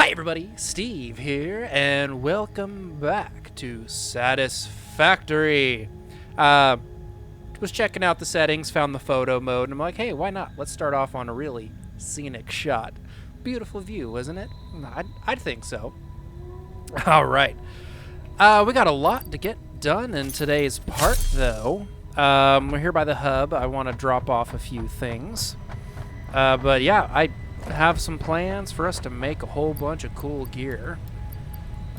Hi everybody, Steve here, and welcome back to Satisfactory. Was checking out the settings, found the photo mode, and I'm like, hey, why not? Let's start off on a really scenic shot. Beautiful view, isn't it? I'd think so. All right. We got a lot to get done in today's part, though. We're here by the hub. I want to drop off a few things. But yeah, I have some plans for us to make a whole bunch of cool gear.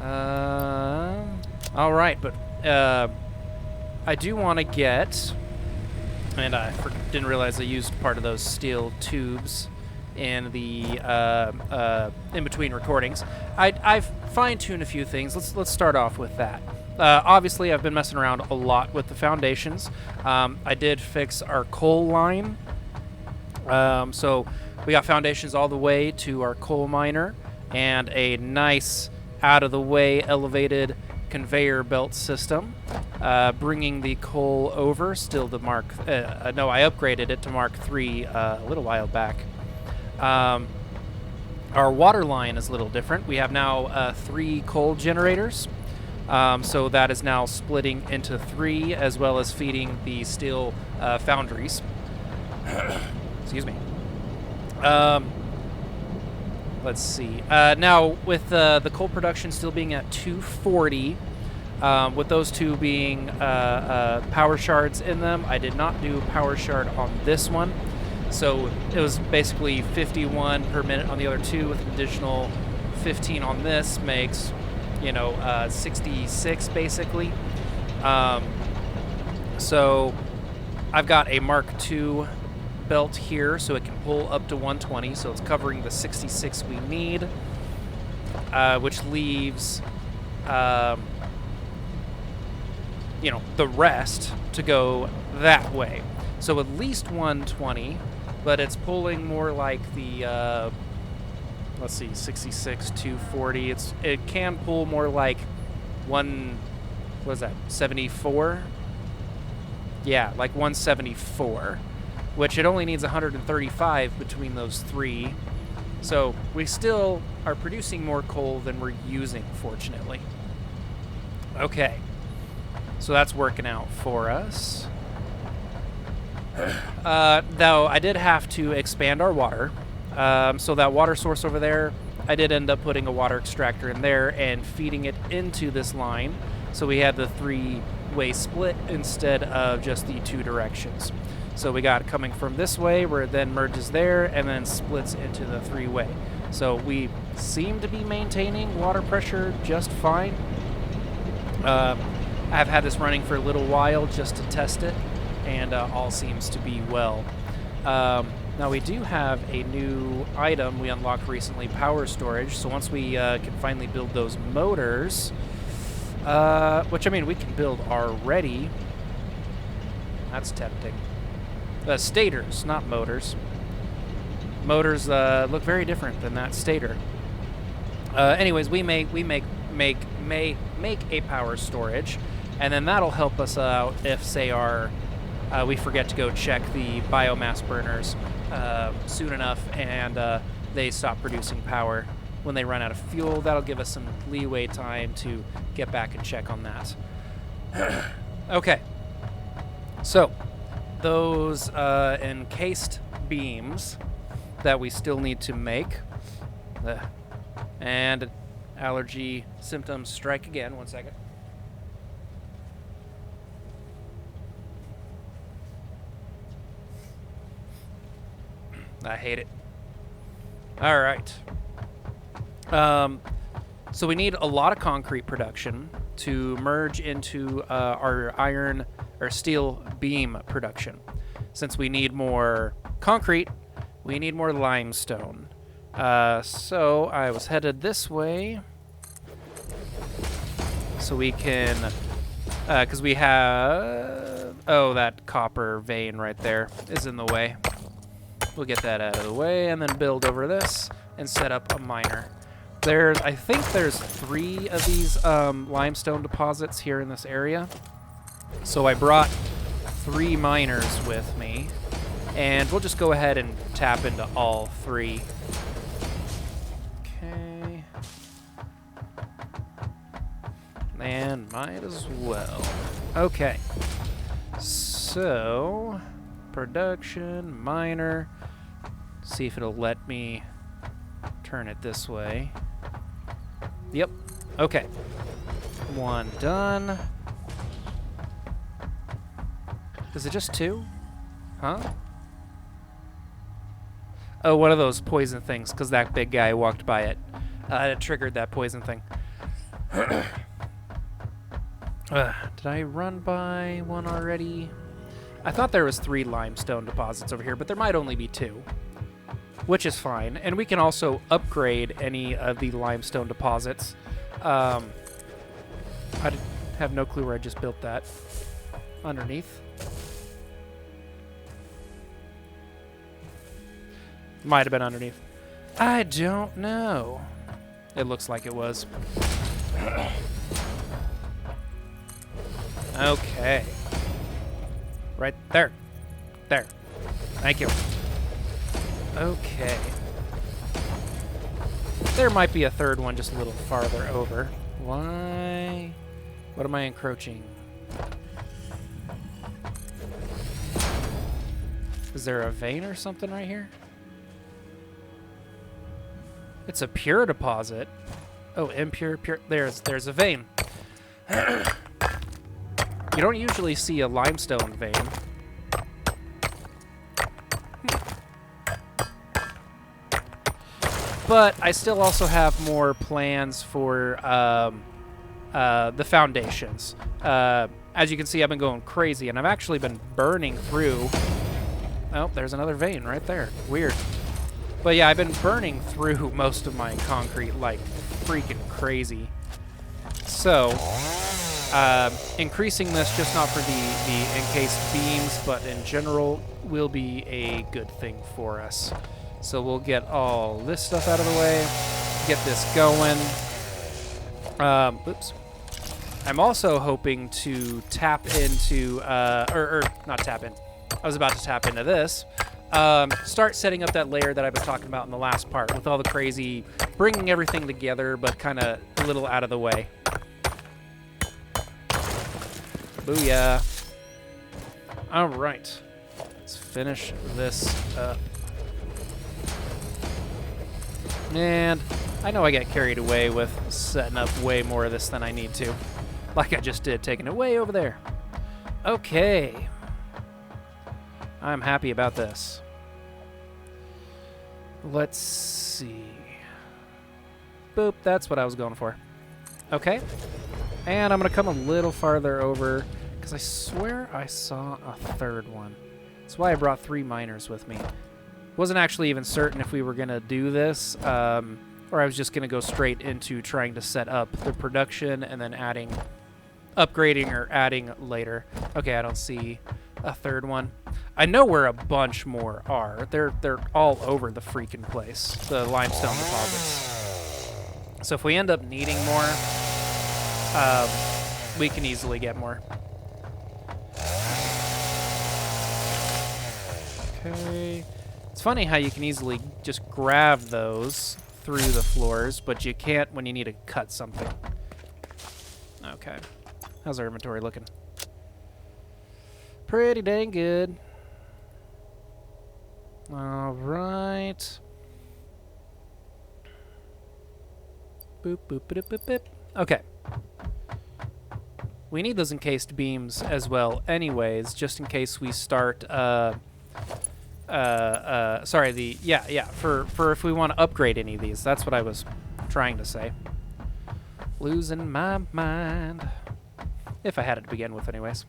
All right, but I do want to get, and I didn't realize I used part of those steel tubes in the in between recordings. I've fine-tuned a few things. Let's start off with that. Obviously, I've been messing around a lot with the foundations. I did fix our coal line. So we got foundations all the way to our coal miner and a nice out-of-the-way elevated conveyor belt system, bringing the coal over. Still the Mark... no, I upgraded it to Mark III a little while back. Our water line is a little different. We have now 3 coal generators. So that is now splitting into 3, as well as feeding the steel foundries. Excuse me. Let's see. Now, with the coal production still being at 240, with those two being power shards in them, I did not do power shard on this one. So it was basically 51 per minute on the other two, with an additional 15 on this makes, 66 basically. So I've got a Mark II belt here, so it can pull up to 120, so it's covering the 66 we need, which leaves the rest to go that way. So at least 120, but it's pulling more like the let's see, 66 240. It can pull more like 74. Yeah, like 174. Which it only needs 135 between those 3. So we still are producing more coal than we're using, fortunately. Okay. So that's working out for us. Though I did have to expand our water. So that water source over there, I did end up putting a water extractor in there and feeding it into this line. So we had the 3-way split instead of just the 2 directions. So we got it coming from this way, where it then merges there, and then splits into the 3-way. So we seem to be maintaining water pressure just fine. I've had this running for a little while just to test it, and all seems to be well. Now we do have a new item we unlocked recently, power storage. So once we can finally build those motors, which I mean we can build already. That's tempting. Stators, not motors. Motors look very different than that stator. Anyways, we make a power storage, and then that'll help us out if, say, we forget to go check the biomass burners soon enough, and they stop producing power when they run out of fuel. That'll give us some leeway time to get back and check on that. Okay, so those encased beams that we still need to make, and allergy symptoms strike again. 1 second. I hate it. All right. So we need a lot of concrete production to merge into our steel beam production. Since we need more concrete, we need more limestone. So I was headed this way, so we can, because we have, that copper vein right there is in the way. We'll get that out of the way and then build over this and set up a miner. I think there's 3 of these limestone deposits here in this area. So I brought 3 miners with me, and we'll just go ahead and tap into all 3. Okay. And might as well. Okay. So, production, miner. See if it'll let me turn it this way. Yep. Okay. One done. Is it just two? Huh? Oh, one of those poison things, because that big guy walked by it. It triggered that poison thing. Did I run by one already? I thought there was 3 limestone deposits over here, but there might only be 2. Which is fine. And we can also upgrade any of the limestone deposits. I have no clue where I just built that. Underneath. Might have been underneath. I don't know. It looks like it was. Okay. Right there. There. Thank you. Okay. There might be a third one just a little farther over. Why? What am I encroaching? Is there a vein or something right here? It's a pure deposit. Oh, impure, pure. There's a vein. You don't usually see a limestone vein. But I still also have more plans for the foundations. As you can see, I've been going crazy, and I've actually been burning through... Oh, there's another vein right there. Weird. But yeah, I've been burning through most of my concrete like freaking crazy. So, increasing this just not for the encased beams, but in general, will be a good thing for us. So we'll get all this stuff out of the way, get this going. Oops. I'm also hoping to tap into, or not tap in. I was about to tap into this. Start setting up that layer that I've been talking about in the last part with all the crazy, bringing everything together, but kind of a little out of the way. Booyah. All right. Let's finish this up. And I know I got carried away with setting up way more of this than I need to. Like I just did, taking it way over there. Okay. I'm happy about this. Let's see. Boop, that's what I was going for. Okay. And I'm going to come a little farther over, because I swear I saw a third one. That's why I brought 3 miners with me. Wasn't actually even certain if we were going to do this, or I was just going to go straight into trying to set up the production and then upgrading or adding later. Okay, I don't see a third one. I know where a bunch more are. They're all over the freaking place, the limestone deposits. So if we end up needing more, we can easily get more. Okay. It's funny how you can easily just grab those through the floors, but you can't when you need to cut something. Okay. How's our inventory looking? Pretty dang good. All right. Boop, boop, boop, boop, boop. Okay. We need those encased beams as well anyways, just in case we start, sorry, for if we want to upgrade any of these. That's what I was trying to say. Losing my mind. If I had it to begin with anyways.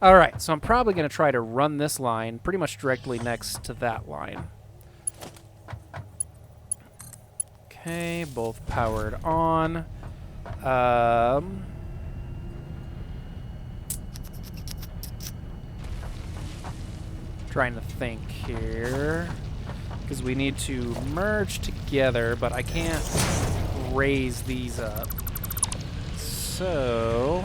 Alright, so I'm probably going to try to run this line pretty much directly next to that line. Okay, both powered on. Trying to think here. Because we need to merge together, but I can't raise these up. So...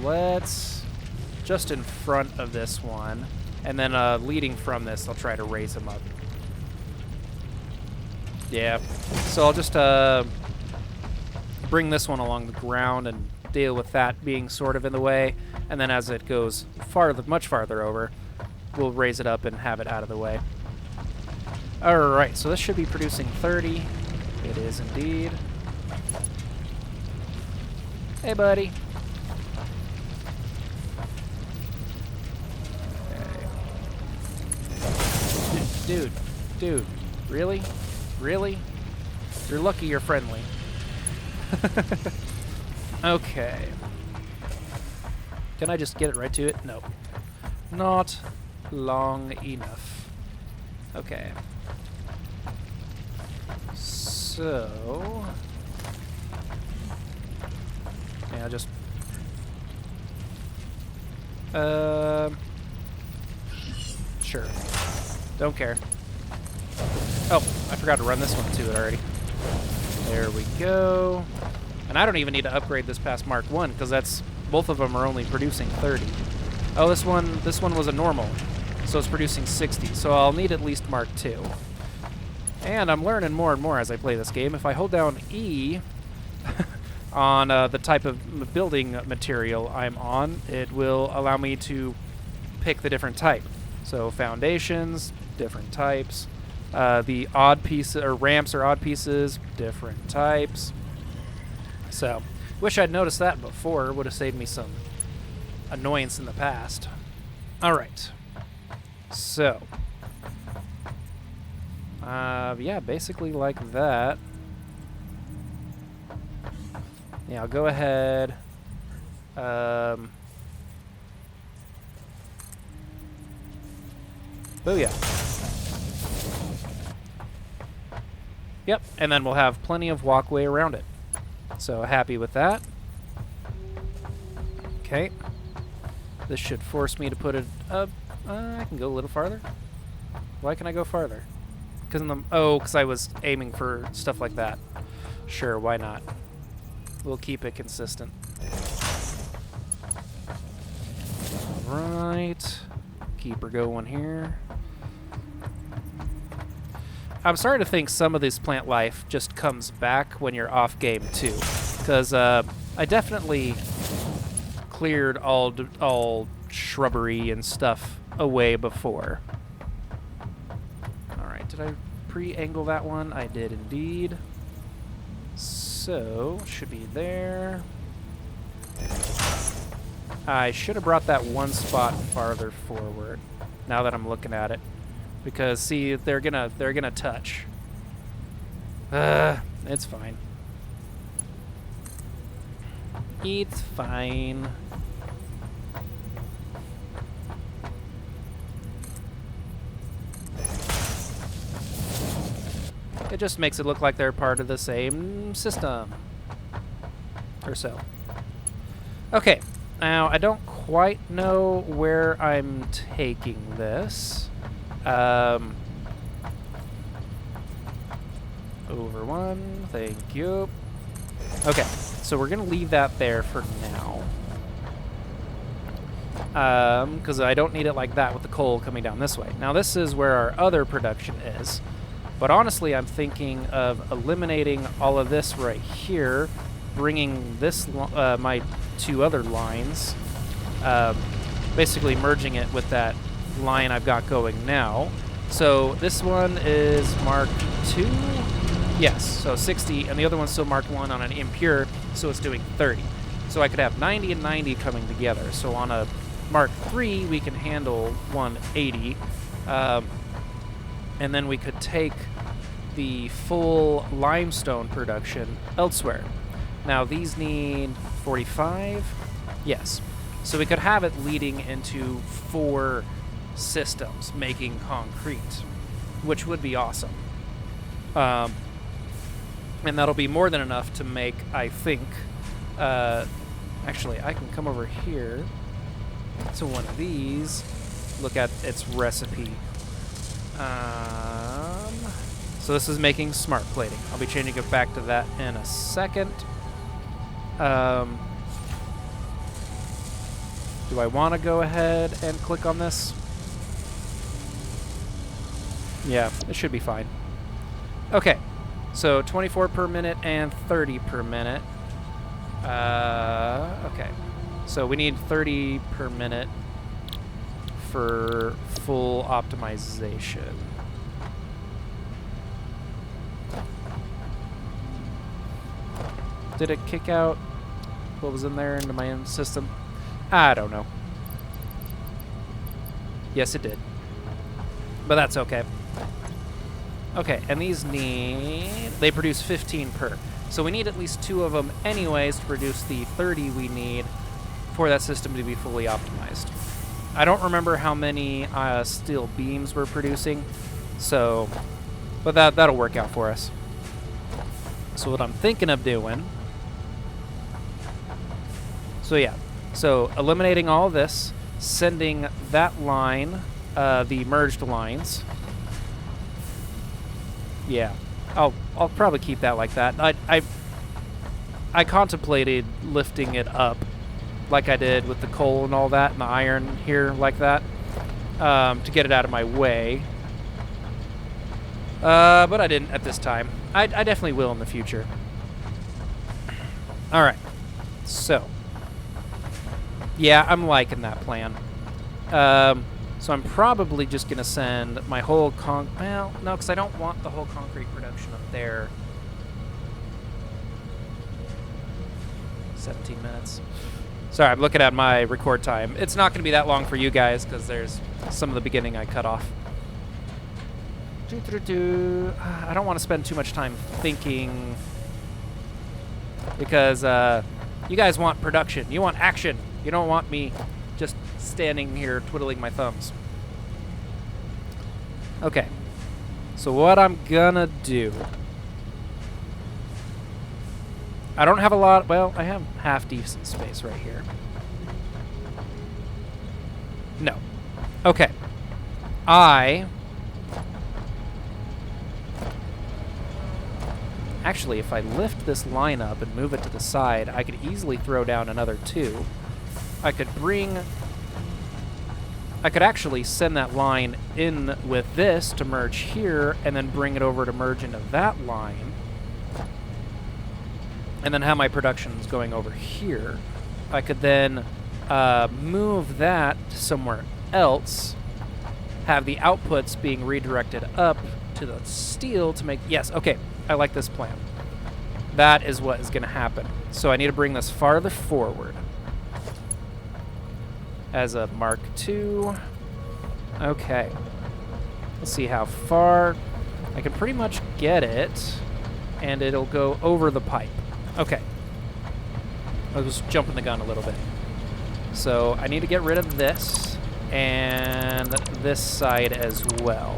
let's just in front of this one, and then leading from this, I'll try to raise them up. Yeah, so I'll just bring this one along the ground and deal with that being sort of in the way. And then as it goes farther, much farther over, we'll raise it up and have it out of the way. Alright, so this should be producing 30. It is indeed. Hey, buddy. Okay. Dude, really? Really? You're lucky you're friendly. Okay. Can I just get it right to it? No. Not long enough. Okay. So... yeah, just... sure. Don't care. Oh, I forgot to run this one to it already. There we go. And I don't even need to upgrade this past Mark 1, because that's... both of them are only producing 30. Oh, this one was a normal, so it's producing 60. So I'll need at least Mark 2. And I'm learning more and more as I play this game. If I hold down E on the type of building material I'm on, it will allow me to pick the different type. So foundations, different types. The odd pieces, or ramps or odd pieces, different types. So, wish I'd noticed that before. It would have saved me some annoyance in the past. Alright. So. Yeah, basically like that. Yeah, I'll go ahead. Booyah. Yep, and then we'll have plenty of walkway around it. So happy with that. Okay. This should force me to put it up. I can go a little farther. Why can I go farther? Because I was aiming for stuff like that. Sure, why not? We'll keep it consistent. Alright. Keep her going here. I'm starting to think some of this plant life just comes back when you're off game too, because I definitely cleared all shrubbery and stuff away before. All right, did I pre-angle that one? I did indeed. So should be there. I should have brought that one spot farther forward. Now that I'm looking at it. Because see, they're gonna touch. It's fine. It's fine. It just makes it look like they're part of the same system. Or so. Okay, now I don't quite know where I'm taking this. Over one, thank you. Okay, so we're gonna leave that there for now. Because I don't need it like that with the coal coming down this way. Now this is where our other production is. But honestly, I'm thinking of eliminating all of this right here, bringing this, my two other lines, basically merging it with that line I've got going now. So this one is Mark 2. Yes, so 60, and the other one's still Mark 1 on an impure, so it's doing 30. So I could have 90 and 90 coming together. So on a Mark 3, we can handle 180. And then we could take the full limestone production elsewhere. Now these need 45. Yes. So we could have it leading into 4 systems making concrete, which would be awesome. And that'll be more than enough to make, I think, actually I can come over here to one of these, look at its recipe. So this is making smart plating. I'll be changing it back to that in a second. Do I want to go ahead and click on this? Yeah, it should be fine. Okay, so 24 per minute and 30 per minute. Okay. So we need 30 per minute for full optimization. Did it kick out what was in there into my own system? I don't know. Yes, it did. But that's okay. Okay, and these they produce 15 per. So we need at least 2 of them anyways to produce the 30 we need for that system to be fully optimized. I don't remember how many steel beams we're producing, so, but that'll work out for us. So what I'm thinking of doing, so yeah, so eliminating all this, sending that line, the merged lines. Yeah, I'll probably keep that like that. I contemplated lifting it up, like I did with the coal and all that, and the iron here like that, to get it out of my way. But I didn't at this time. I definitely will in the future. All right, so yeah, I'm liking that plan. So I'm probably just going to send my whole well, no, because I don't want the whole concrete production up there. 17 minutes. Sorry, I'm looking at my record time. It's not going to be that long for you guys, because there's some of the beginning I cut off. I don't want to spend too much time thinking, because you guys want production. You want action. You don't want me just standing here twiddling my thumbs. Okay, so what I'm gonna do, I don't have a lot, well, I have half decent space right here. No. Okay. Actually, if I lift this line up and move it to the side, I could easily throw down another 2. I could actually send that line in with this to merge here, and then bring it over to merge into that line. And then have my productions going over here. I could then move that somewhere else, have the outputs being redirected up to the steel to make... Yes, okay, I like this plan. That is what is going to happen. So I need to bring this farther forward. As a Mark II. Okay. Let's see how far. I can pretty much get it, and it'll go over the pipe. Okay. I was jumping the gun a little bit. So I need to get rid of this and this side as well.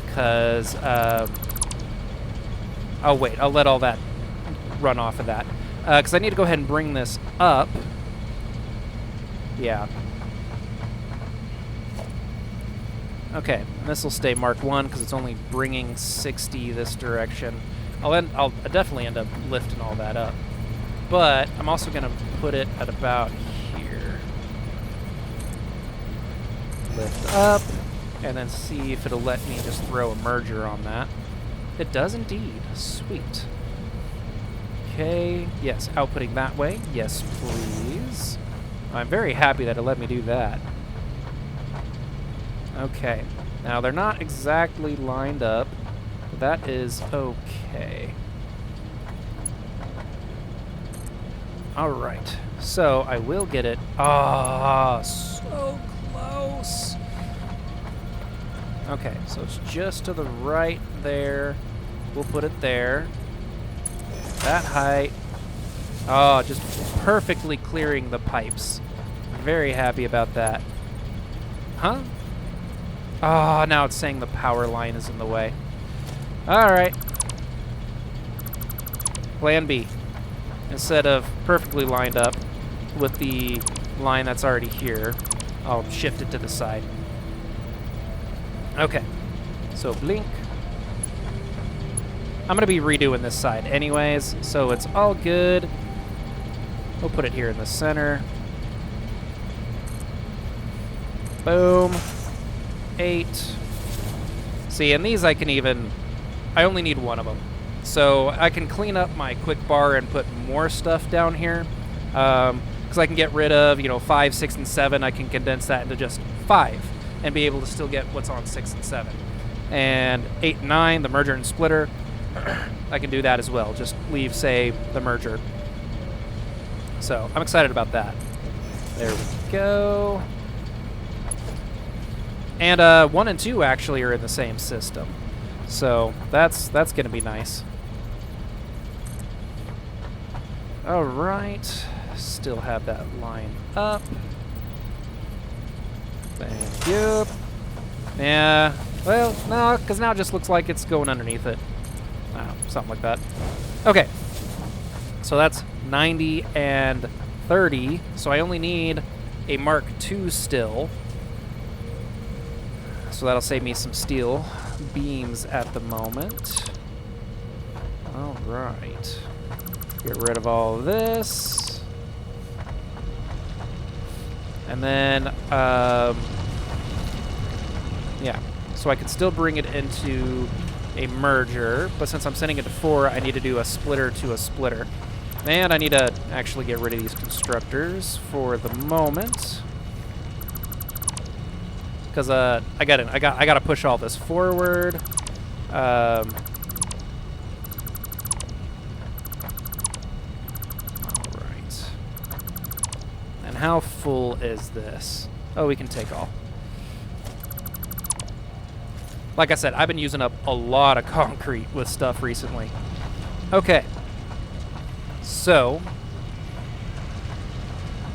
Because, oh wait, I'll let all that run off of that. Because I need to go ahead and bring this up. Yeah. Okay, this will stay Mark 1 because it's only bringing 60 this direction. I'll definitely end up lifting all that up. But I'm also going to put it at about here. Lift up, and then see if it'll let me just throw a merger on that. It does indeed. Sweet. Okay, yes, outputting that way. Yes, please. I'm very happy that it let me do that. Okay, now they're not exactly lined up, but that is okay. Alright, so I will get it. Ah, so close. Okay, so it's just to the right there. We'll put it there. That height. Oh, just perfectly clearing the pipes. Very happy about that. Huh? Oh, now it's saying the power line is in the way. Alright. Plan B. Instead of perfectly lined up with the line that's already here, I'll shift it to the side. Okay. So blink. I'm going to be redoing this side anyways, so it's all good. We'll put it here in the center. Boom. 8. See, and these I can even... I only need one of them. So I can clean up my quick bar and put more stuff down here. Because I can get rid of, 5, 6, and 7. I can condense that into just 5 and be able to still get what's on 6 and 7. And 8 and 9, the merger and splitter, I can do that as well. Just leave, say, the merger. So I'm excited about that. There we go. And 1 and 2 actually are in the same system. So that's going to be nice. All right. Still have that line up. Thank you. Yeah. Well, no, because now it just looks like it's going underneath it. Something like that. Okay. So that's 90 and 30. So I only need a Mark II still. So that'll save me some steel beams at the moment. All right. Get rid of all of this. And then, yeah. So I can still bring it into a merger, but since I'm sending it to 4, I need to do a splitter to a splitter. And I need to actually get rid of these constructors for the moment. Because I gotta push all this forward. All right. And how full is this? Oh, we can take all. Like I said, I've been using up a lot of concrete with stuff recently. Okay. So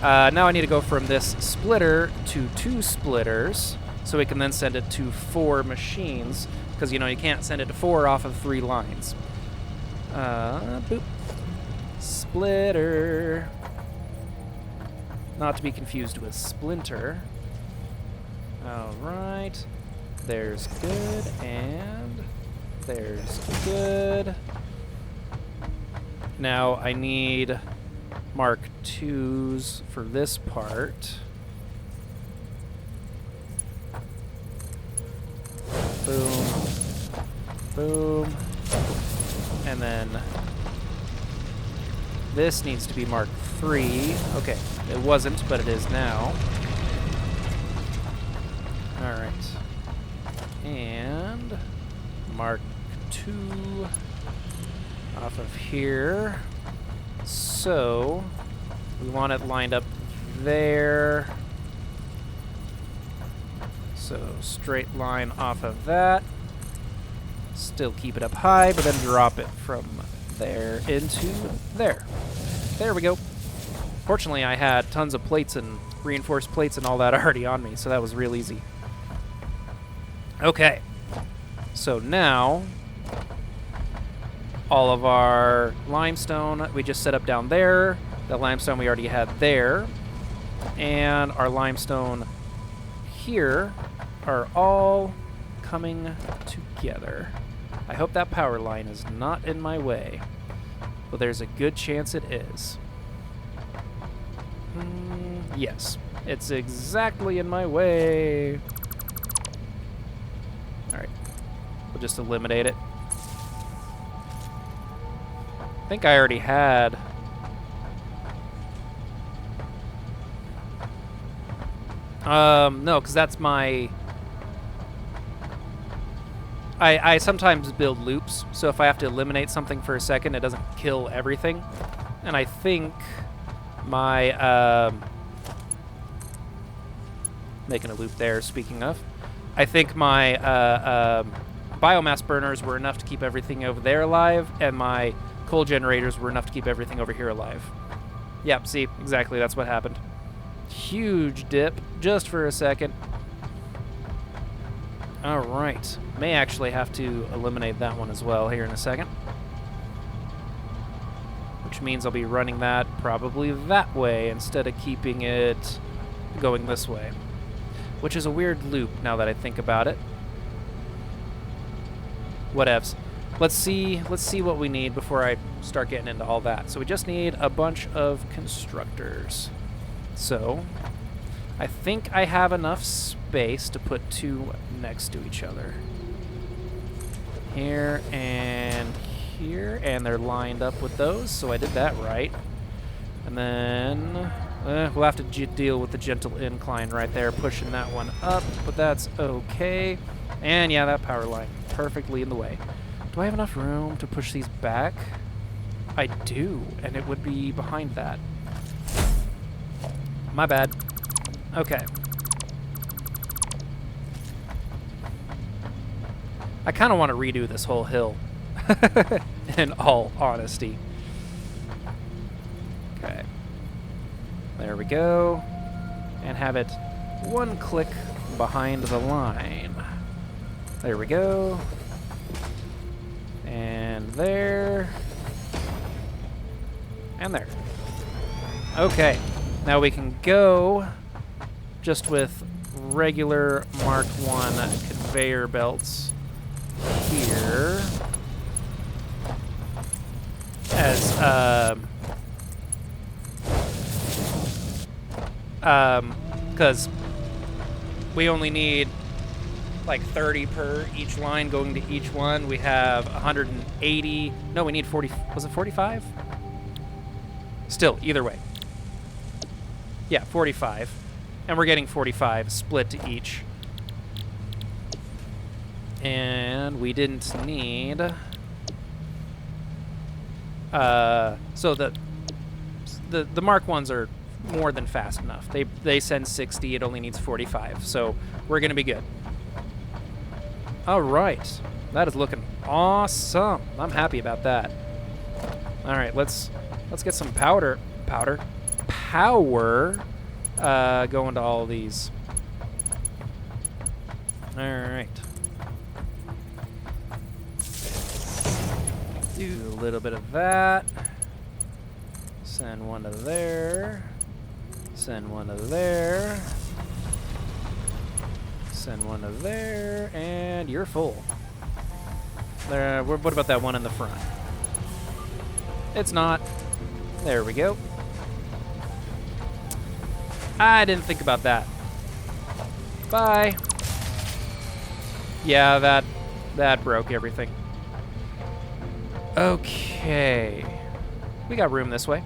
now I need to go from this splitter to 2 splitters, so we can then send it to 4 machines, because you can't send it to 4 off of 3 lines. Boop. Splitter. Not to be confused with splinter. All right. There's good, and there's good. Now I need Mark IIs for this part. Boom. Boom. And then this needs to be Mark III. Okay, it wasn't, but it is now. All right. And Mark II off of here. So we want it lined up there. So straight line off of that. Still keep it up high, but then drop it from there into there. There we go. Fortunately, I had tons of plates and reinforced plates and all that already on me, so that was real easy. Okay, so now all of our limestone we just set up down there. The limestone we already had there, and our limestone here are all coming together. I hope that power line is not in my way, but there's a good chance it is. Yes, it's exactly in my way. Alright, we'll just eliminate it. I think I already had... no, because that's my... I sometimes build loops, so if I have to eliminate something for a second, it doesn't kill everything. And I think my... making a loop there, speaking of. I think my biomass burners were enough to keep everything over there alive, and my coal generators were enough to keep everything over here alive. Yep, see, exactly, that's what happened. Huge dip, just for a second. Alright, may actually have to eliminate that one as well here in a second. Which means I'll be running that probably that way instead of keeping it going this way. Which is a weird loop now that I think about it. Whatevs. Let's see what we need before I start getting into all that. So we just need a bunch of constructors. So I think I have enough space to put 2 next to each other. Here and here, and they're lined up with those, so I did that right. And then we'll have to deal with the gentle incline right there, pushing that one up, but that's okay. And yeah, that power line perfectly in the way. Do I have enough room to push these back? I do, and it would be behind that. My bad. Okay. I kind of want to redo this whole hill, in all honesty. Okay. There we go. And have it one click behind the line. There we go. And there. And there. Okay. Now we can go just with regular Mark 1 conveyor belts here. As, because we only need like 30 per each line going to each one. We have 180. No, we need 40. Was it 45? Still, either way. Yeah, 45. And we're getting 45 split to each. And we didn't need... so the Mark 1s are more than fast enough. They send 60, it only needs 45. So we're going to be good. All right. That is looking awesome. I'm happy about that. All right, let's get some power going to all these. All right. Do a little bit of that. Send one to there. Send one to there. Send one to there. And you're full. There. What about that one in the front? It's not. There we go. I didn't think about that. Bye. Yeah, that broke everything. Okay. We got room this way.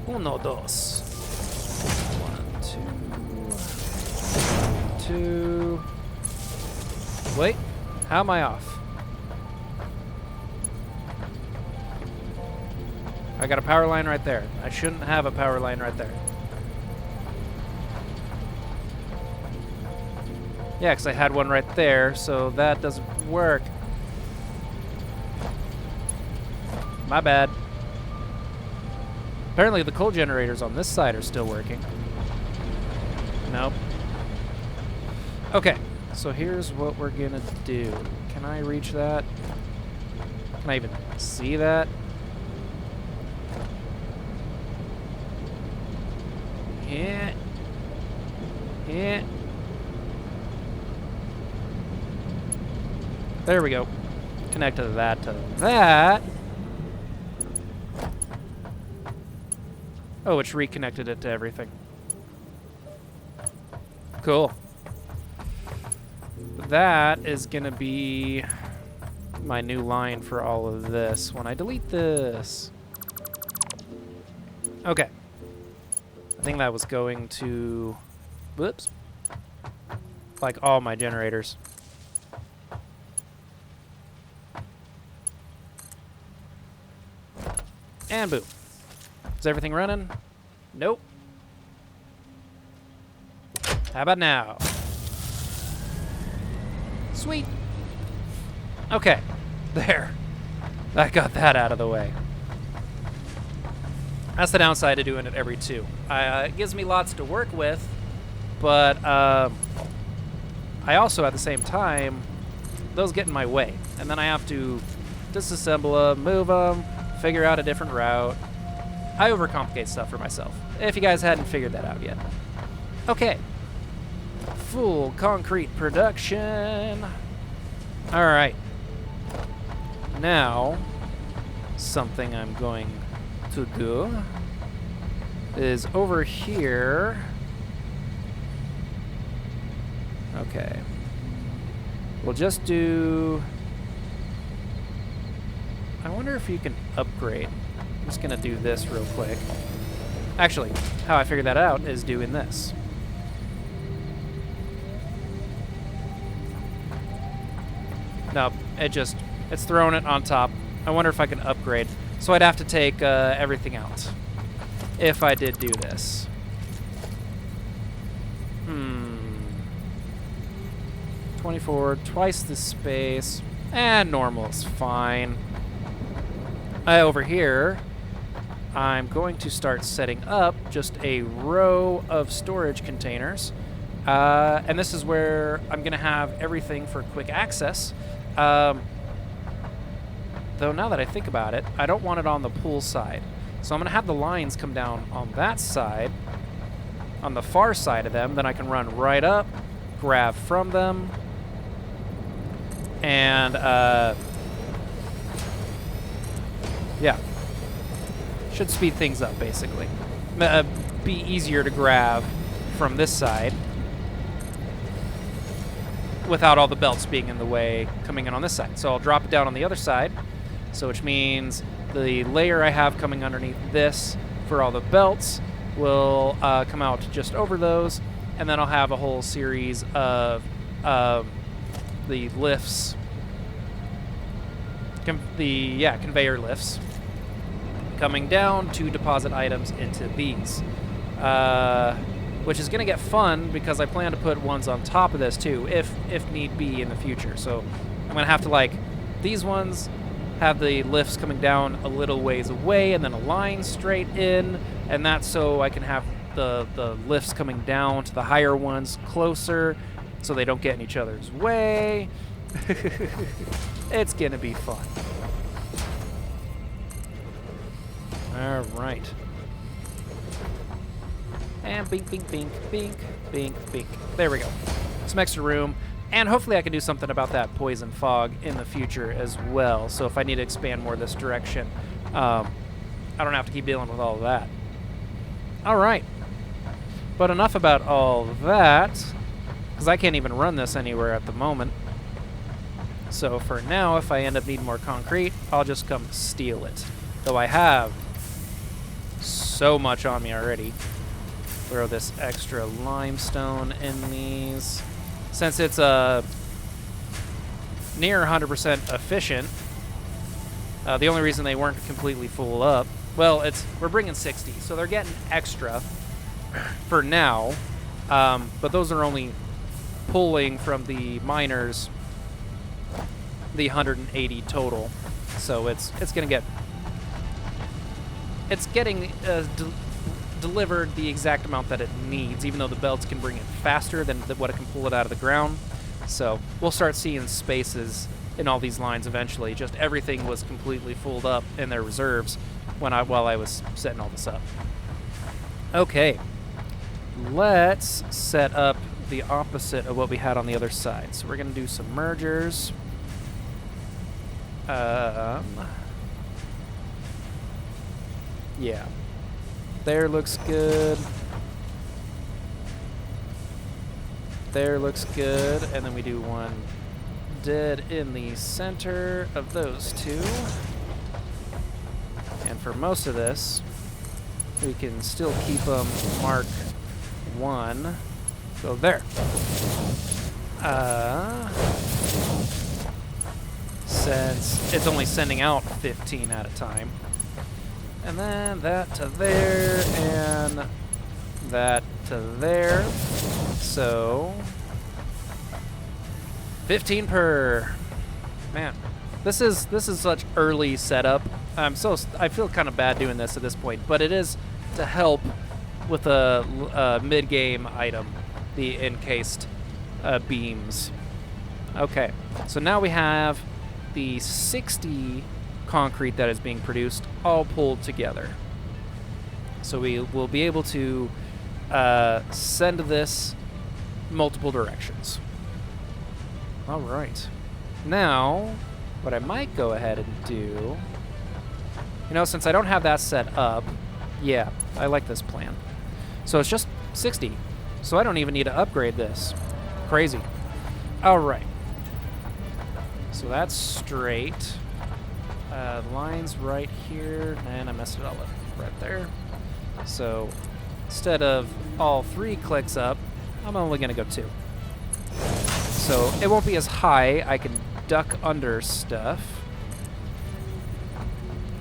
Uno, dos. 1, 2. Wait. How am I off? I got a power line right there. I shouldn't have a power line right there. Yeah, because I had one right there, so that doesn't work. My bad. Apparently the coal generators on this side are still working. Nope. Okay, so here's what we're gonna do. Can I reach that? Can I even see that? Yeah. Yeah. There we go. Connected that to that. Oh, it's reconnected it to everything. Cool. That is gonna be my new line for all of this when I delete this. Okay. I think that was going to... Whoops. Like all my generators. And boom. Is everything running? Nope. How about now? Sweet. Okay. There. I got that out of the way. That's the downside of doing it every 2. It gives me lots to work with, but I also, at the same time, those get in my way. And then I have to disassemble them, move them, figure out a different route. I overcomplicate stuff for myself, if you guys hadn't figured that out yet. Okay. Full concrete production. All right. Now, something I'm going to do is over here. Okay. We'll just do I wonder if you can upgrade. I'm just going to do this real quick. Actually, how I figured that out is doing this. Nope, it's throwing it on top. I wonder if I can upgrade. So I'd have to take everything out if I did do this. 24, twice the space, and normal's fine. Over here, I'm going to start setting up just a row of storage containers. And this is where I'm going to have everything for quick access. Though now that I think about it, I don't want it on the pool side. So I'm going to have the lines come down on that side, on the far side of them. Then I can run right up, grab from them, and yeah. Should speed things up, basically. Be easier to grab from this side without all the belts being in the way coming in on this side. So I'll drop it down on the other side, so which means the layer I have coming underneath this for all the belts will come out just over those, and then I'll have a whole series of the lifts, conveyor lifts coming down to deposit items into these, which is going to get fun because I plan to put ones on top of this too, if need be in the future. So I'm going to have to, these ones have the lifts coming down a little ways away and then a line straight in, and that's so I can have the lifts coming down to the higher ones closer so they don't get in each other's way. It's going to be fun. All right. And bink, bink, bink, bink, bink, bink. There we go. Some extra room. And hopefully I can do something about that poison fog in the future as well. So if I need to expand more this direction, I don't have to keep dealing with all of that. All right. But enough about all that, because I can't even run this anywhere at the moment. So for now, if I end up needing more concrete, I'll just come steal it. Though I have so much on me already. Throw this extra limestone in these. Since it's near 100% efficient, the only reason they weren't completely full up, well, we're bringing 60, so they're getting extra for now, but those are only pulling from the miners the 180 total, so it's getting delivered the exact amount that it needs, even though the belts can bring it faster than what it can pull it out of the ground. So we'll start seeing spaces in all these lines eventually. Just everything was completely filled up in their reserves while I was setting all this up. Okay, let's set up the opposite of what we had on the other side. So we're going to do some mergers. Yeah. There looks good. There looks good. And then we do one dead in the center of those two. And for most of this, we can still keep them Mark 1. So there. Since it's only sending out 15 at a time. And then that to there, and that to there. So 15 per. Man, this is such early setup. I feel kind of bad doing this at this point, but it is to help with a mid-game item, the encased beams. Okay, so now we have the 60 concrete that is being produced all pulled together. So we will be able to send this multiple directions. All right. Now, what I might go ahead and do, since I don't have that set up, yeah, I like this plan. So it's just 60. So I don't even need to upgrade this. Crazy. All right. So that's straight. Lines right here, and I messed it all up right there. So instead of all 3 clicks up, I'm only going to go 2. So it won't be as high. I can duck under stuff,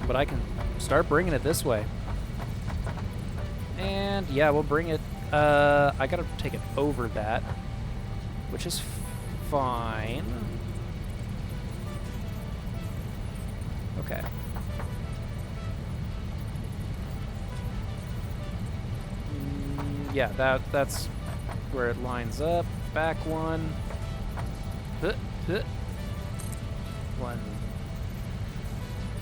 but I can start bringing it this way. And yeah, we'll bring it. I got to take it over that, which is fine. Okay. Yeah, that's where it lines up. Back one. 1,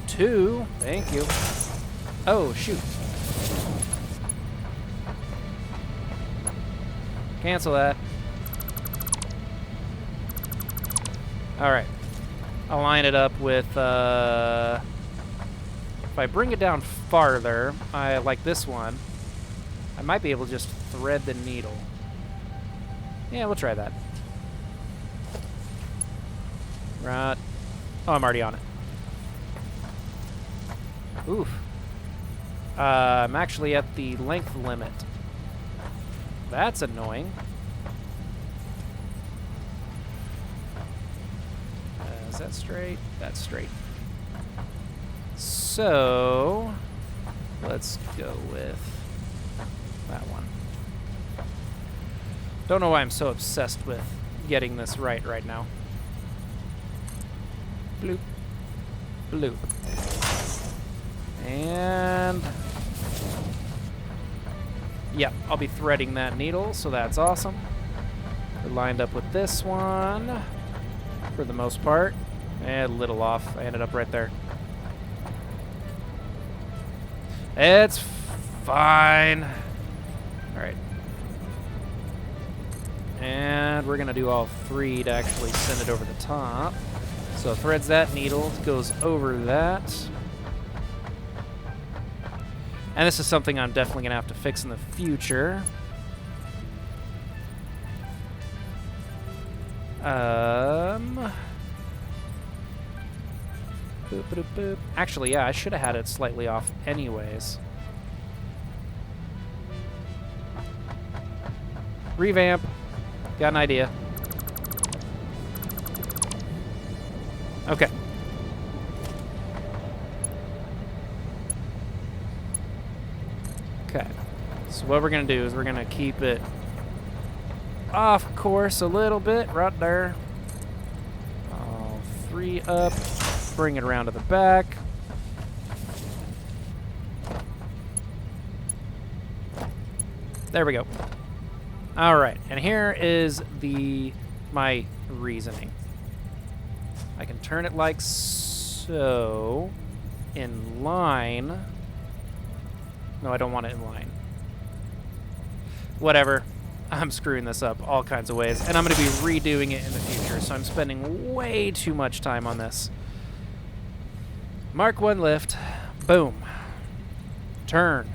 2. Thank you. Oh, shoot. Cancel that. All right. I'll line it up with, if I bring it down farther, like this one, I might be able to just thread the needle. Yeah, we'll try that. Right. Oh, I'm already on it. Oof. I'm actually at the length limit. That's annoying. Is that straight? That's straight. So, let's go with that one. Don't know why I'm so obsessed with getting this right now. Bloop. Bloop. And yep, I'll be threading that needle, so that's awesome. We're lined up with this one for the most part. A little off. I ended up right there. It's fine. All right. And we're going to do all 3 to actually send it over the top. So threads that needle, goes over that. And this is something I'm definitely going to have to fix in the future. Boop, boop, boop. Actually, yeah, I should have had it slightly off anyways. Revamp. Got an idea. Okay. Okay. So what we're going to do is we're going to keep it off course a little bit right there. All 3 up. Bring it around to the back. There we go. All right, and here is my reasoning. I can turn it like so, in line. No, I don't want it in line. Whatever. I'm screwing this up all kinds of ways, and I'm going to be redoing it in the future, so I'm spending way too much time on this. Mark 1 lift. Boom. Turn.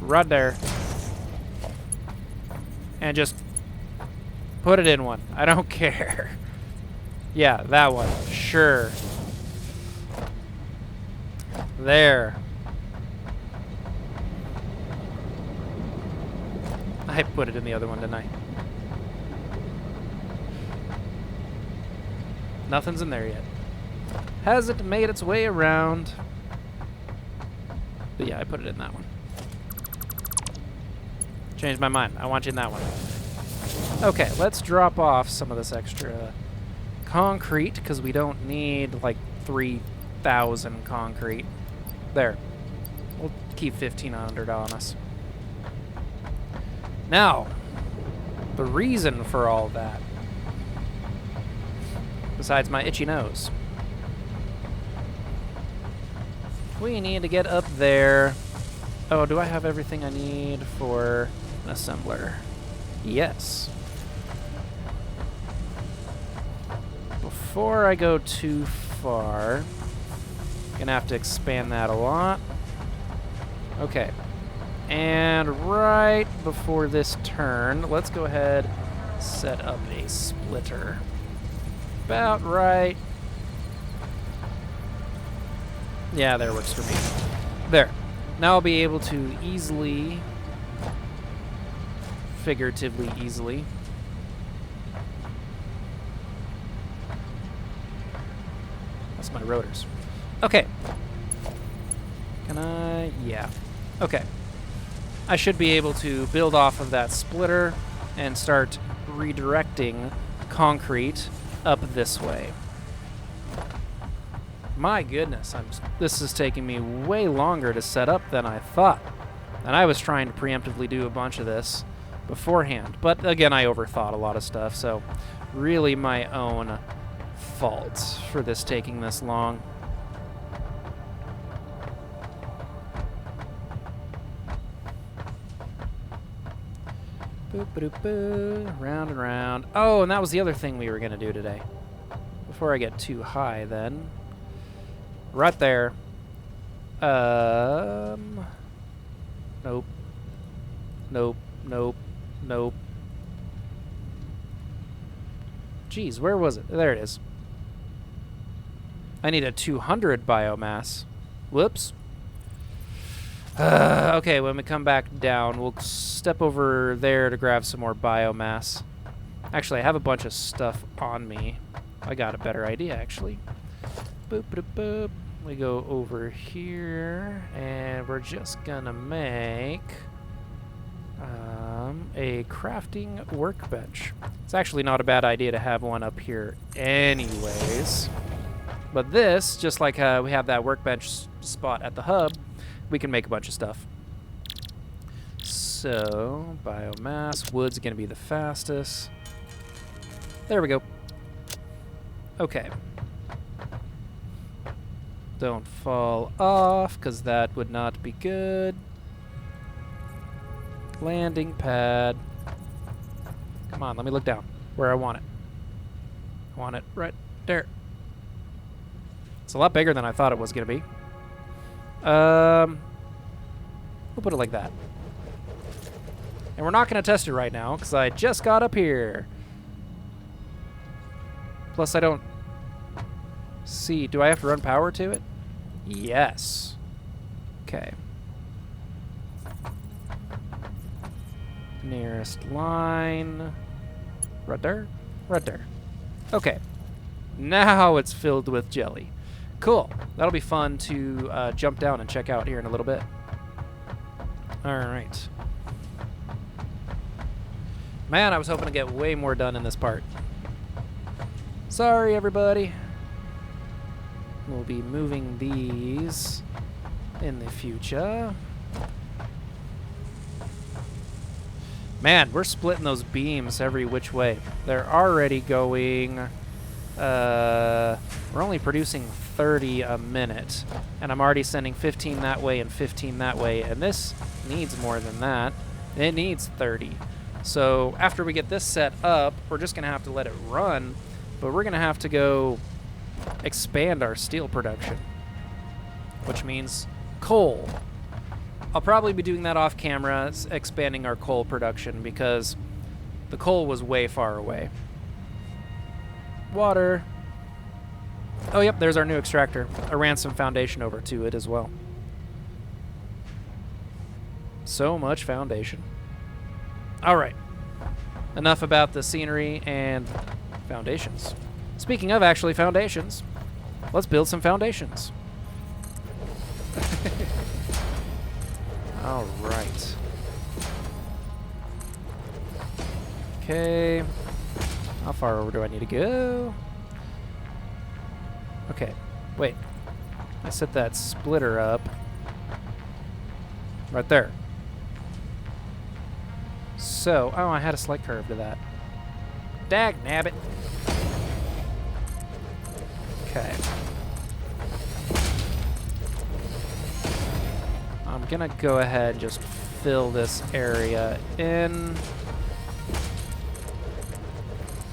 Right there. And just put it in one. I don't care. Yeah, that one. Sure. There. I put it in the other one, didn't I? Nothing's in there yet. Hasn't made its way around. But yeah, I put it in that one. Changed my mind. I want you in that one. Okay, let's drop off some of this extra concrete, because we don't need like 3,000 concrete. There. We'll keep 1,500 on us. Now, the reason for all that, besides my itchy nose, we need to get up there. Oh, do I have everything I need for an assembler? Yes. Before I go too far, gonna have to expand that a lot. Okay. And right before this turn, let's go ahead and set up a splitter. About right Yeah, there works for me. There. Now I'll be able to easily, figuratively easily, that's my rotors. Okay. Can I? Yeah. Okay. I should be able to build off of that splitter and start redirecting concrete up this way. My goodness, this is taking me way longer to set up than I thought. And I was trying to preemptively do a bunch of this beforehand. But again, I overthought a lot of stuff, so really my own fault for this taking this long. Boop, boop, boop, round and round. Oh, and that was the other thing we were going to do today. Before I get too high, then. Right there. Nope. Nope. Nope. Nope. Jeez, where was it? There it is. I need a 200 biomass. Whoops. Okay, when we come back down, we'll step over there to grab some more biomass. Actually, I have a bunch of stuff on me. I got a better idea, actually. Boop, boop, boop. We go over here, and we're just gonna make a crafting workbench. It's actually not a bad idea to have one up here anyways. But this, just like we have that workbench spot at the hub, we can make a bunch of stuff. So, biomass, wood's gonna be the fastest. There we go. Okay. Don't fall off, because that would not be good. Landing pad. Come on, let me look down where I want it. I want it right there. It's a lot bigger than I thought it was going to be. We'll put it like that. And we're not going to test it right now, because I just got up here. Plus, I don't see. Do I have to run power to it? Yes. Okay. Nearest line. Right there? Right there. Okay. Now it's filled with jelly. Cool. That'll be fun to jump down and check out here in a little bit. All right. Man, I was hoping to get way more done in this part. Sorry, everybody. We'll be moving these in the future. Man, we're splitting those beams every which way. They're already going... we're only producing 30 a minute. And I'm already sending 15 that way and 15 that way. And this needs more than that. It needs 30. So after we get this set up, we're just going to have to let it run. But we're going to have to go expand our steel production. Which means coal. I'll probably be doing that off camera, expanding our coal production, because the coal was way far away. Water. Oh, yep, there's our new extractor. I ran some foundation over to it as well. So much foundation. All right. Enough about the scenery and foundations. Speaking of actually foundations, let's build some foundations. All right. Okay. How far over do I need to go? Okay. Wait. I set that splitter up. Right there. So, oh, I had a slight curve to that. Dag nabbit. Okay. I'm gonna go ahead and just fill this area in.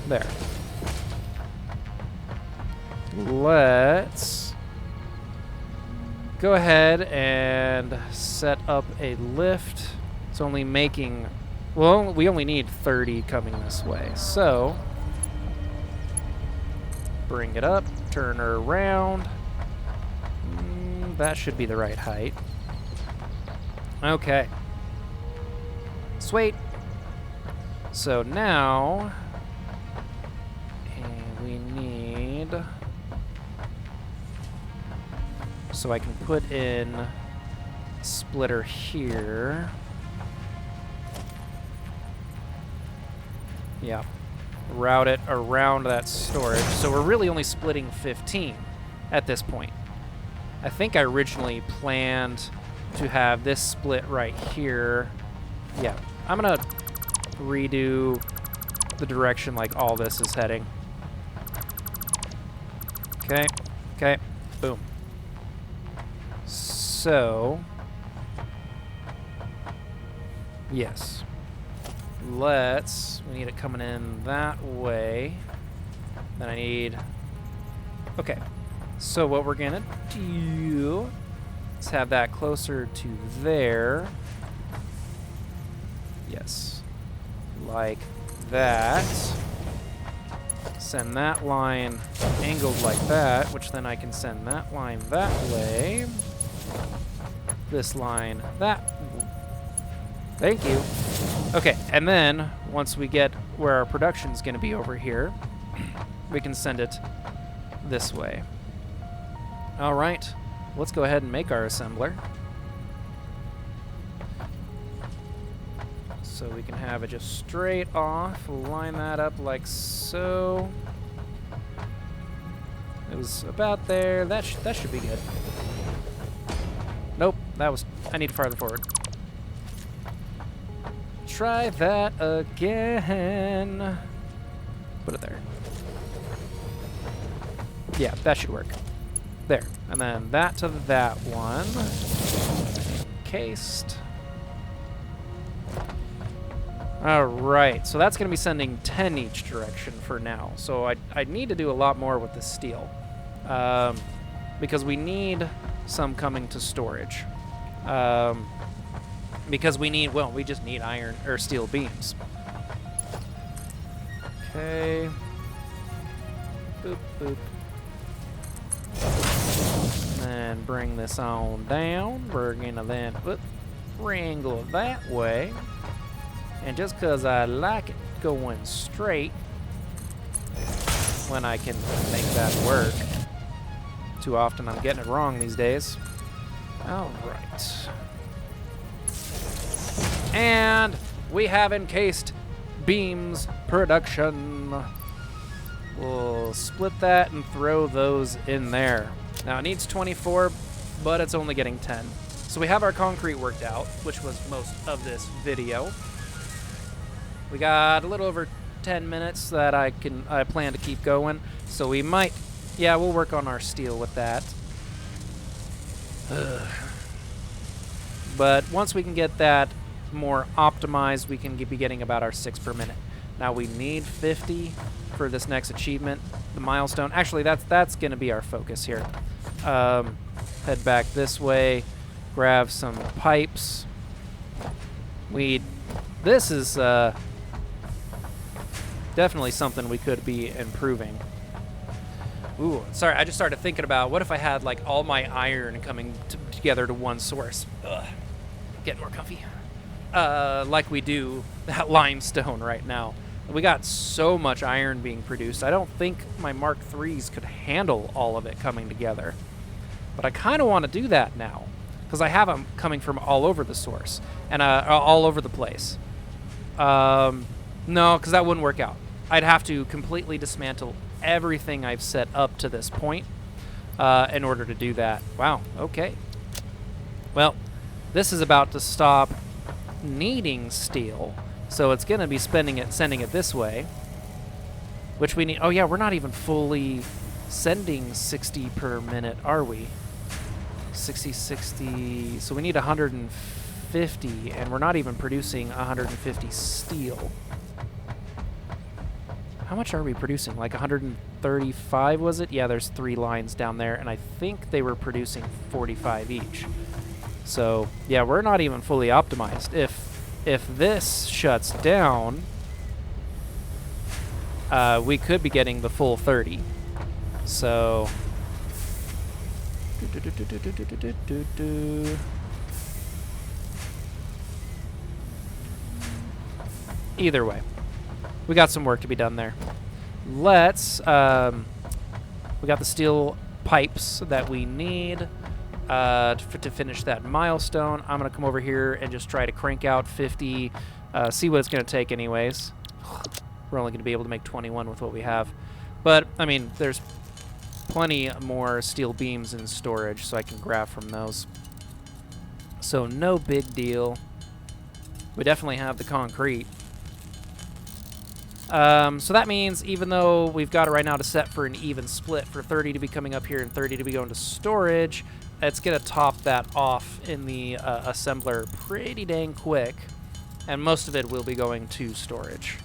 There. Let's go ahead and set up a lift. It's only making, well, we only need 30 coming this way. So, bring it up, turn her around. And that should be the right height. Okay. Sweet. So now, we need, so I can put in a splitter here. Yeah. Route it around that storage. So we're really only splitting 15 at this point. I think I originally planned to have this split right here. Yeah, I'm gonna redo the direction like all this is heading. Okay, okay, boom. So, yes. We need it coming in that way. Then I need, okay. So what we're gonna do, let's have that closer to there. Yes, like that. Send that line angled like that, which then I can send that line that way. This line that. Thank you. Okay, and then once we get where our production's gonna be over here, we can send it this way. All right, let's go ahead and make our assembler. So we can have it just straight off, line that up like so. It was about there, that should be good. Nope, I need farther forward. Try that again. Put it there. Yeah, that should work. There. And then that to that one. Encased. Alright, so that's going to be sending 10 each direction for now. So I need to do a lot more with this steel. Because we need some coming to storage. Because we need, well, we just need iron or steel beams. Okay. Boop, boop. And bring this on down. We're gonna then wrangle it that way. And just because I like it going straight, when I can make that work. Too often I'm getting it wrong these days. All right. And we have encased beams production. We'll split that and throw those in there. Now it needs 24, but it's only getting 10. So we have our concrete worked out, which was most of this video. We got a little over 10 minutes that I plan to keep going. So we might, yeah, we'll work on our steel with that. But once we can get that more optimized, we can be getting about our 6 per minute. Now we need 50 for this next achievement, the milestone. Actually, that's going to be our focus here. Head back this way, grab some pipes. This is definitely something we could be improving. Ooh, sorry, I just started thinking about what if I had like all my iron coming together to one source. Ugh. Getting more comfy. Like we do that limestone right now. We got so much iron being produced. I don't think my Mark IIIs could handle all of it coming together. But I kind of want to do that now, because I have them coming from all over the source and all over the place. No, because that wouldn't work out. I'd have to completely dismantle everything I've set up to this point in order to do that. Wow, okay. Well, this is about to stop needing steel, so it's going to be sending it this way, which we need. Oh yeah, we're not even fully sending 60 per minute, are we? 60, so we need 150, and we're not even producing 150 steel. How much are we producing? Like 135, was it? Yeah, there's 3 lines down there, and I think they were producing 45 each. So, yeah, we're not even fully optimized. If this shuts down, we could be getting the full 30. So, Either way, we got some work to be done there. Let's, we got the steel pipes that we need to finish that milestone. I'm going to come over here and just try to crank out 50, see what it's going to take anyways. We're only going to be able to make 21 with what we have. But, I mean, there's plenty more steel beams in storage, so I can grab from those. So no big deal. We definitely have the concrete. So that means even though we've got it right now to set for an even split, for 30 to be coming up here and 30 to be going to storage, it's going to top that off in the assembler pretty dang quick. And most of it will be going to storage.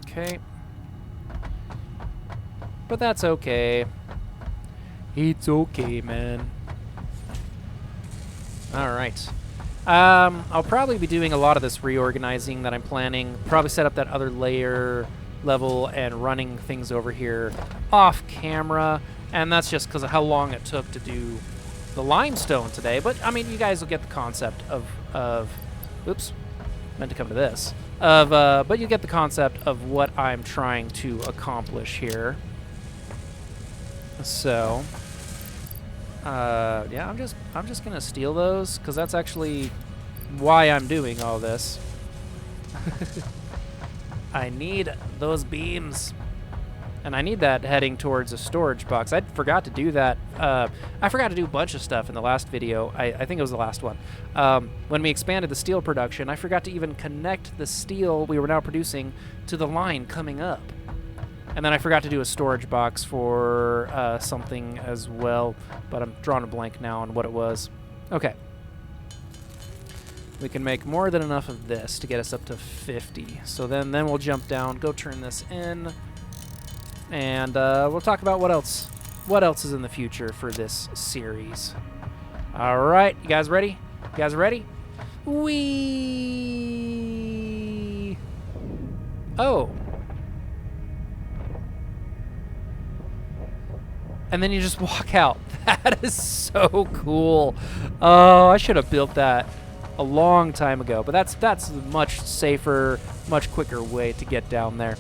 Okay. But that's okay. It's okay, man. Alright. I'll probably be doing a lot of this reorganizing that I'm planning. Probably set up that other layer level and running things over here off camera. And that's just because of how long it took to do the limestone today. But, I mean, you guys will get the concept of oops, meant to come to this. But you get the concept of what I'm trying to accomplish here. So, yeah, I'm just gonna steal those because that's actually why I'm doing all this. I need those beams, and I need that heading towards a storage box. I forgot to do that. I forgot to do a bunch of stuff in the last video. I think it was the last one. When we expanded the steel production, I forgot to even connect the steel we were now producing to the line coming up. And then I forgot to do a storage box for something as well, but I'm drawing a blank now on what it was. Okay. We can make more than enough of this to get us up to 50. So then we'll jump down, go turn this in, and we'll talk about what else is in the future for this series. All right, you guys ready? You guys ready? Whee! Oh. And then you just walk out. That is so cool. Oh, I should have built that a long time ago. But that's a much safer, much quicker way to get down there.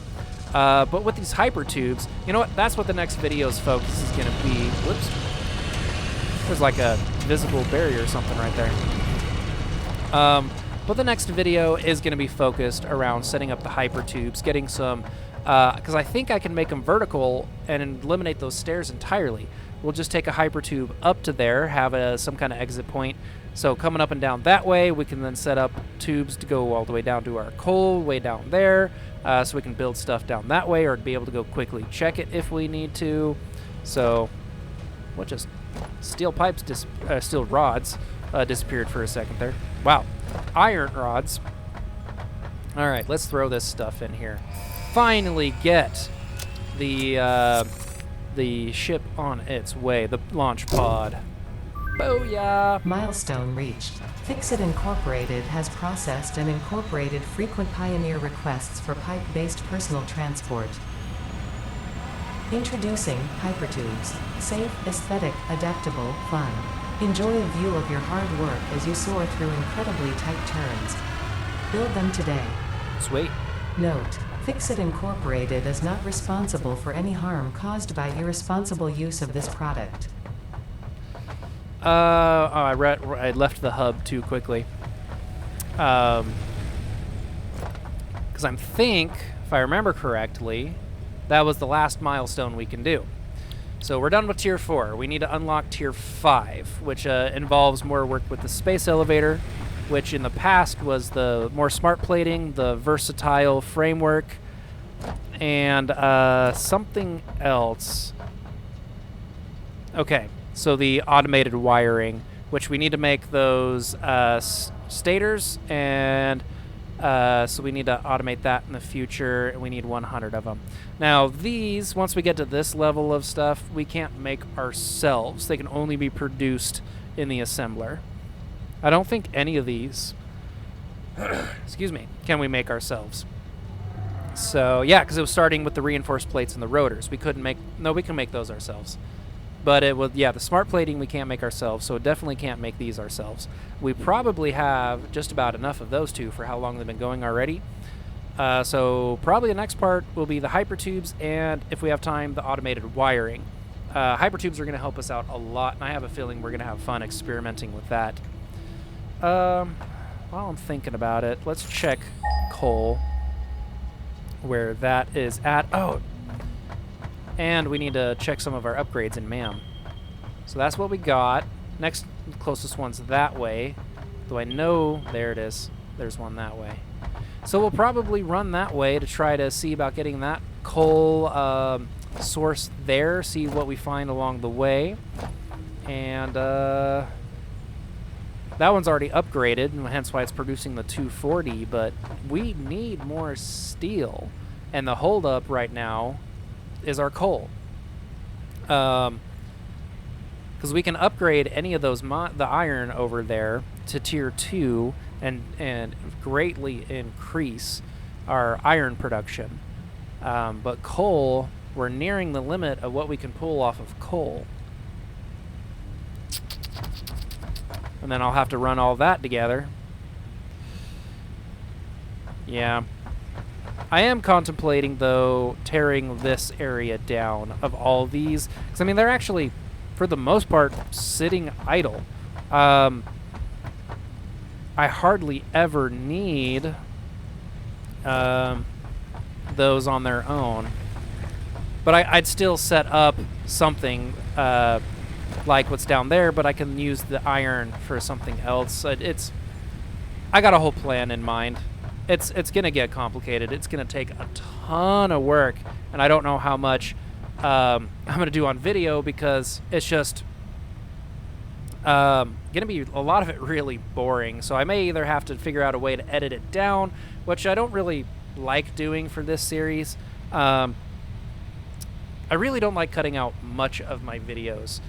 But with these hyper tubes, you know what? That's what the next video's focus is going to be. Whoops. There's like a visible barrier or something right there. But the next video is going to be focused around setting up the hyper tubes, getting some... because I think I can make them vertical and eliminate those stairs entirely. We'll just take a hyper tube up to there, have some kind of exit point. So coming up and down that way, we can then set up tubes to go all the way down to our coal, way down there, so we can build stuff down that way, or be able to go quickly check it if we need to. So, what just steel pipes, steel rods disappeared for a second there. Wow, iron rods. All right, let's throw this stuff in here. Finally get the ship on its way, the launch pod. Booyah! Milestone reached. Fixit Incorporated has processed and incorporated frequent Pioneer requests for pipe-based personal transport. Introducing Hypertubes. Safe, aesthetic, adaptable, fun. Enjoy a view of your hard work as you soar through incredibly tight turns. Build them today. Sweet. Note: Fixit Incorporated is not responsible for any harm caused by irresponsible use of this product. I left the hub too quickly. Because I think, if I remember correctly, that was the last milestone we can do. So we're done with Tier 4. We need to unlock Tier 5, which involves more work with the space elevator, which in the past was the more smart plating, the versatile framework, and something else. Okay, so the automated wiring, which we need to make those stators, and so we need to automate that in the future, and we need 100 of them. Now these, once we get to this level of stuff, we can't make ourselves. They can only be produced in the assembler. I don't think any of these, excuse me, can we make ourselves. So yeah, because it was starting with the reinforced plates and the rotors. We couldn't make, no, we can make those ourselves. But it will, yeah, the smart plating we can't make ourselves, so definitely can't make these ourselves. We probably have just about enough of those two for how long they've been going already. So probably the next part will be the hypertubes, and if we have time, the automated wiring. Hypertubes are going to help us out a lot, and I have a feeling we're going to have fun experimenting with that. While I'm thinking about it, let's check coal, where that is at. Oh, and we need to check some of our upgrades in MAM. So that's what we got. Next closest one's that way. Though I know, there it is. There's one that way. So we'll probably run that way to try to see about getting that coal source there, see what we find along the way. And that one's already upgraded, and hence why it's producing the 240, but we need more steel. And the holdup right now is our coal. Because we can upgrade any of those, the iron over there to tier 2 and greatly increase our iron production. But coal, we're nearing the limit of what we can pull off of coal. And then I'll have to run all that together. Yeah. I am contemplating, though, tearing this area down of all these. Because, I mean, they're actually, for the most part, sitting idle. I hardly ever need those on their own. But I'd still set up something like what's down there, but I can use the iron for something else. I got a whole plan in mind. It's going to get complicated. It's going to take a ton of work, and I don't know how much I'm going to do on video because it's just going to be a lot of it really boring. So I may either have to figure out a way to edit it down, which I don't really like doing for this series. I really don't like cutting out much of my videos.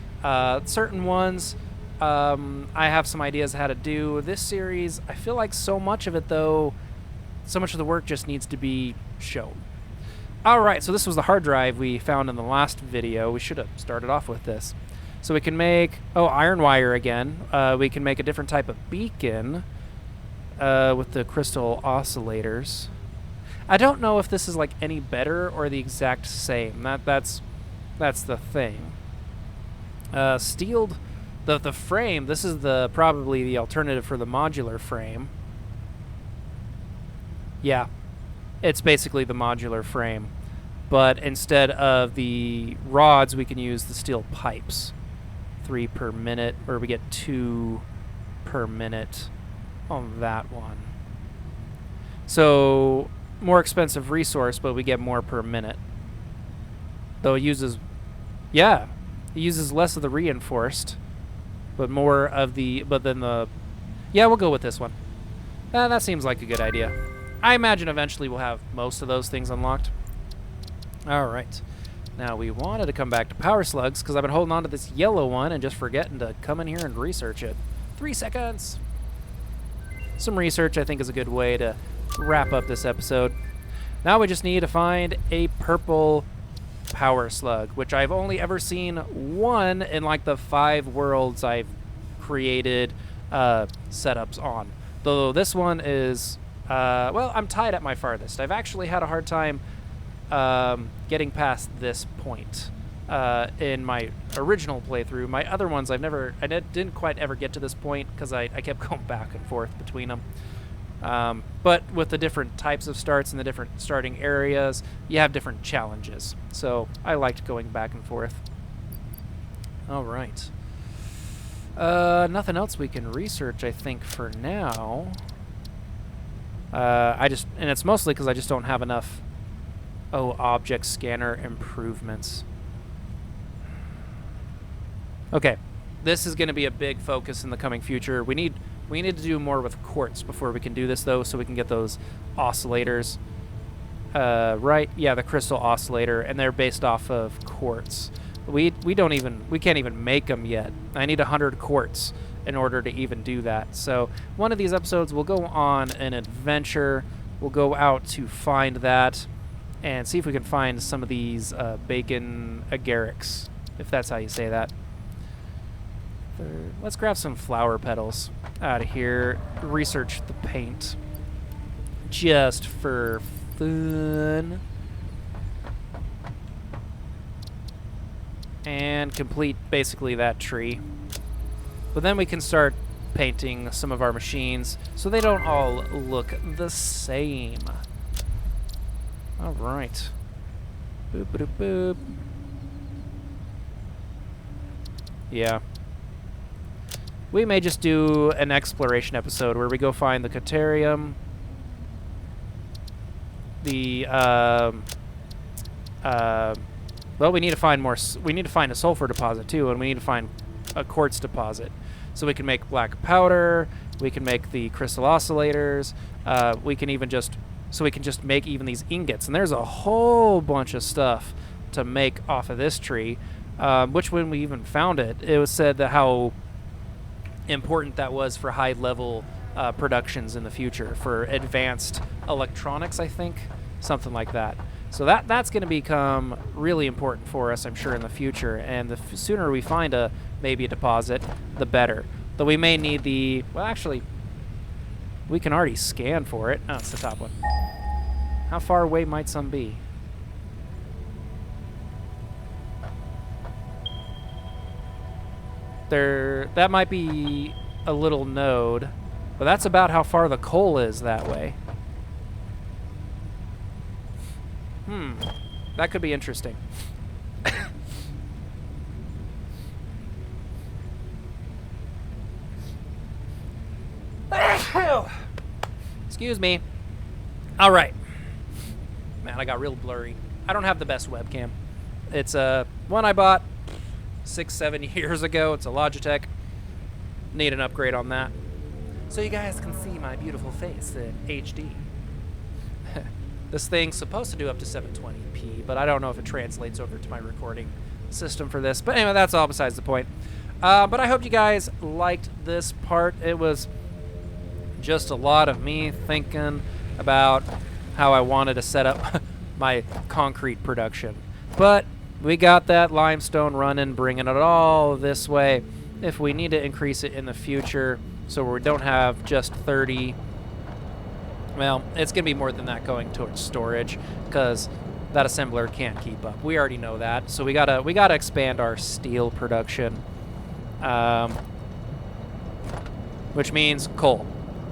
Certain ones, I have some ideas how to do. This series, I feel like so much of it, though, so much of the work just needs to be shown. Alright, so this was the hard drive we found in the last video. We should have started off with this. So we can make, iron wire again. We can make a different type of beacon with the crystal oscillators. I don't know if this is like any better or the exact same. That's the thing. Steeled, the frame, this is probably the alternative for the modular frame. Yeah, it's basically the modular frame. But instead of the rods, we can use the steel pipes. 3 per minute, or we get 2 per minute on that one. So, more expensive resource, but we get more per minute. Though it uses, it uses less of the reinforced, but more of the, we'll go with this one. That seems like a good idea. I imagine eventually we'll have most of those things unlocked. Alright. Now, we wanted to come back to power slugs, because I've been holding on to this yellow one and just forgetting to come in here and research it. 3 seconds! Some research, I think, is a good way to wrap up this episode. Now we just need to find a purple power slug, which I've only ever seen one in, like, the 5 worlds I've created setups on. Though this one is... I'm tied at my farthest. I've actually had a hard time getting past this point in my original playthrough. My other ones, I didn't quite ever get to this point because I kept going back and forth between them. But with the different types of starts and the different starting areas, you have different challenges. So I liked going back and forth. All right. Nothing else we can research, I think, for now. And it's mostly because I just don't have enough object scanner improvements. Okay, this is going to be a big focus in the coming future. We need to do more with quartz before we can do this, though, so we can get those oscillators. Right? Yeah, the crystal oscillator, and they're based off of quartz. We can't even make them yet. I need 100 quartz in order to even do that. So one of these episodes we'll go on an adventure. We'll go out to find that and see if we can find some of these bacon agarics. if that's how you say that. Let's grab some flower petals out of here. Research the paint. Just for fun. And complete basically that tree. But then we can start painting some of our machines so they don't all look the same. All right. Boop, boop, boop. Yeah. We may just do an exploration episode where we go find the Caterium, the well, we need to find more. We need to find a sulfur deposit too, and we need to find a quartz deposit, so we can make black powder. We can make the crystal oscillators. We can even just make even these ingots. And there's a whole bunch of stuff to make off of this tree. Which when we even found it, it was said that how important that was for high-level productions in the future for advanced electronics. I think something like that. So that's going to become really important for us, I'm sure, in the future. And the sooner we find maybe a deposit, the better. Though we may need the... Well, actually, we can already scan for it. Oh, it's the top one. How far away might some be? That might be a little node, but that's about how far the coal is that way. That could be interesting. Excuse me. All right. Man, I got real blurry. I don't have the best webcam. It's one I bought 6-7 years ago. It's a Logitech. Need an upgrade on that, so you guys can see my beautiful face in HD. This thing's supposed to do up to 720p, but I don't know if it translates over to my recording system for this. But anyway, that's all besides the point. But I hope you guys liked this part. It was just a lot of me thinking about how I wanted to set up my concrete production. But we got that limestone running, bringing it all this way. If we need to increase it in the future so we don't have just 30, well, it's going to be more than that going towards storage because that assembler can't keep up. We already know that. So we gotta expand our steel production, which means coal.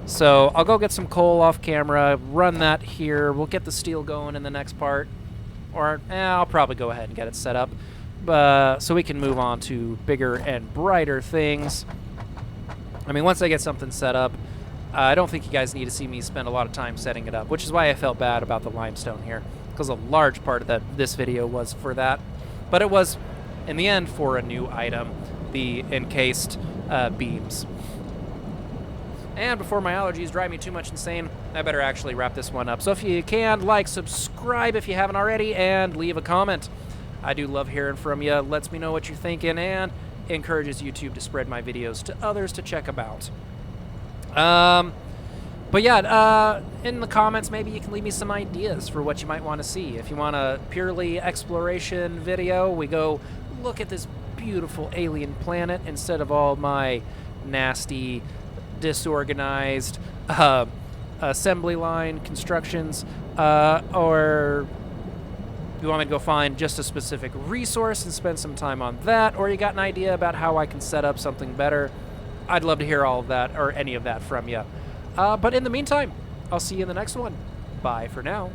So I'll go get some coal off camera, run that here. We'll get the steel going in the next part. Or I'll probably go ahead and get it set up so we can move on to bigger and brighter things. I mean, once I get something set up, I don't think you guys need to see me spend a lot of time setting it up, which is why I felt bad about the limestone here, because a large part of this video was for that. But it was, in the end, for a new item, the encased beams. And before my allergies drive me too much insane, I better actually wrap this one up. So if you can, like, subscribe if you haven't already, and leave a comment. I do love hearing from you. Lets me know what you're thinking, and encourages YouTube to spread my videos to others to check about. But yeah, in the comments, maybe you can leave me some ideas for what you might want to see. If you want a purely exploration video, we go look at this beautiful alien planet instead of all my nasty, disorganized assembly line constructions, or you want me to go find just a specific resource and spend some time on that, or you got an idea about how I can set up something better, I'd love to hear all of that or any of that from you. But in the meantime, I'll see you in the next one. Bye for now.